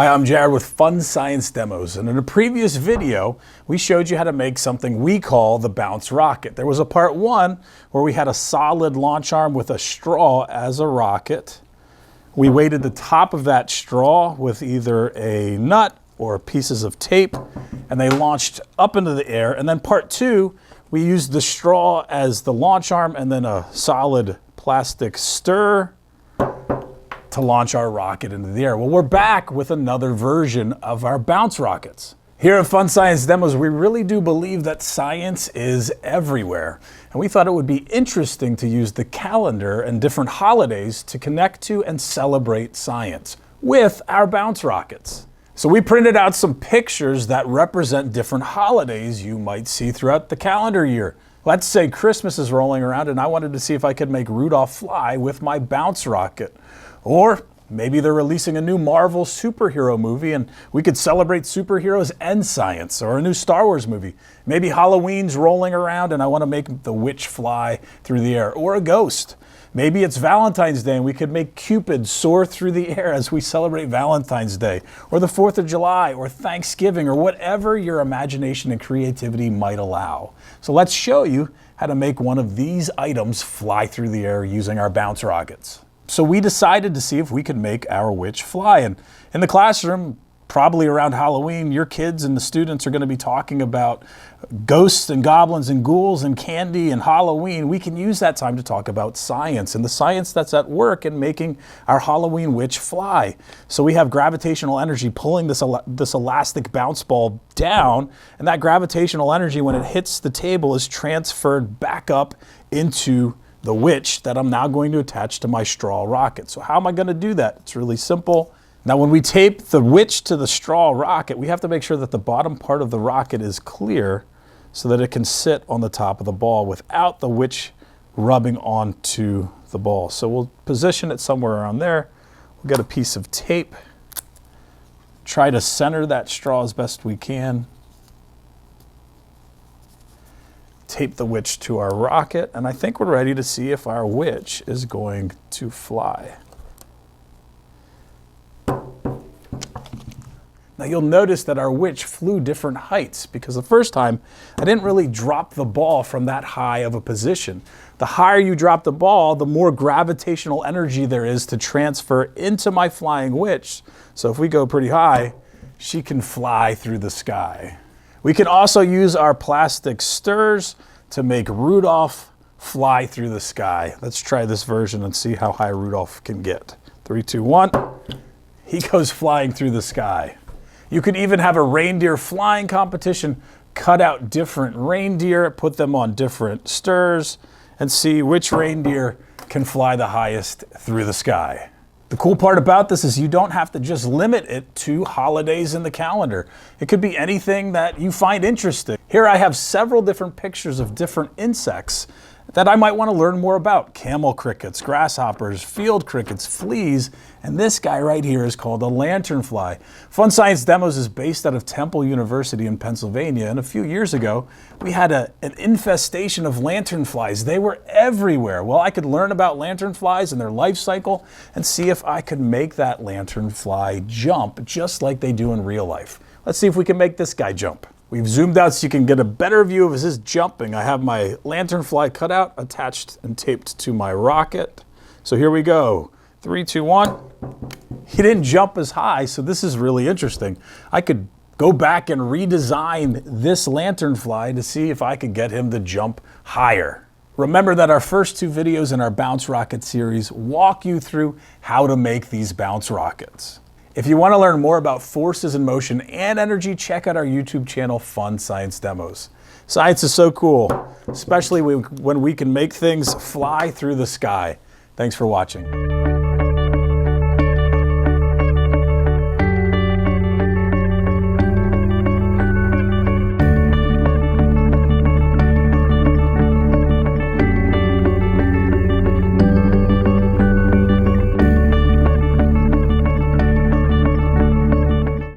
Hi, I'm Jared with Fun Science Demos, and in a previous video, we showed you how to make something we call the bounce rocket. There was a part one where we had a solid launch arm with a straw as a rocket. We weighted the top of that straw with either a nut or pieces of tape, and they launched up into the air. And then part two, we used the straw as the launch arm and then a solid plastic stir to launch our rocket into the air. Well, we're back with another version of our bounce rockets. Here at Fun Science Demos, we really do believe that science is everywhere. And we thought it would be interesting to use the calendar and different holidays to connect to and celebrate science with our bounce rockets. So we printed out some pictures that represent different holidays you might see throughout the calendar year. Let's say Christmas is rolling around and I wanted to see if I could make Rudolph fly with my bounce rocket. Or maybe they're releasing a new Marvel superhero movie and we could celebrate superheroes and science, or a new Star Wars movie. Maybe Halloween's rolling around and I want to make the witch fly through the air, or a ghost. Maybe it's Valentine's Day and we could make Cupid soar through the air as we celebrate Valentine's Day, or the 4th of July, or Thanksgiving, or whatever your imagination and creativity might allow. So let's show you how to make one of these items fly through the air using our bounce rockets. So we decided to see if we could make our witch fly. And in the classroom, probably around Halloween, your kids and the students are going to be talking about ghosts and goblins and ghouls and candy and Halloween. We can use that time to talk about science and the science that's at work in making our Halloween witch fly. So we have gravitational energy pulling this elastic bounce ball down, and that gravitational energy, when it hits the table, is transferred back up into the witch that I'm now going to attach to my straw rocket. So how am I going to do that? It's really simple. Now, when we tape the witch to the straw rocket, we have to make sure that the bottom part of the rocket is clear so that it can sit on the top of the ball without the witch rubbing onto the ball. So we'll position it somewhere around there. We'll get a piece of tape, try to center that straw as best we can, tape the witch to our rocket, and I think we're ready to see if our witch is going to fly. Now you'll notice that our witch flew different heights because the first time I didn't really drop the ball from that high of a position. The higher you drop the ball, the more gravitational energy there is to transfer into my flying witch. So if we go pretty high, she can fly through the sky. We can also use our plastic stirs to make Rudolph fly through the sky. Let's try this version and see how high Rudolph can get. 3, 2, 1. He goes flying through the sky. You could even have a reindeer flying competition, cut out different reindeer, put them on different stirs, and see which reindeer can fly the highest through the sky. The cool part about this is you don't have to just limit it to holidays in the calendar. It could be anything that you find interesting. Here I have several different pictures of different insects that I might want to learn more about. Camel crickets, grasshoppers, field crickets, fleas, and this guy right here is called a lanternfly. Fun Science Demos is based out of Temple University in Pennsylvania, and a few years ago, we had an infestation of lanternflies. They were everywhere. Well, I could learn about lanternflies and their life cycle and see if I could make that lanternfly jump just like they do in real life. Let's see if we can make this guy jump. We've zoomed out so you can get a better view of his jumping. I have my lanternfly cut out, attached and taped to my rocket. So here we go. 3, 2, 1. He didn't jump as high, so this is really interesting. I could go back and redesign this lanternfly to see if I could get him to jump higher. Remember that our first 2 videos in our Bounce Rocket series walk you through how to make these bounce rockets. If you want to learn more about forces in motion and energy, check out our YouTube channel, Fun Science Demos. Science is so cool, especially when we can make things fly through the sky. Thanks for watching.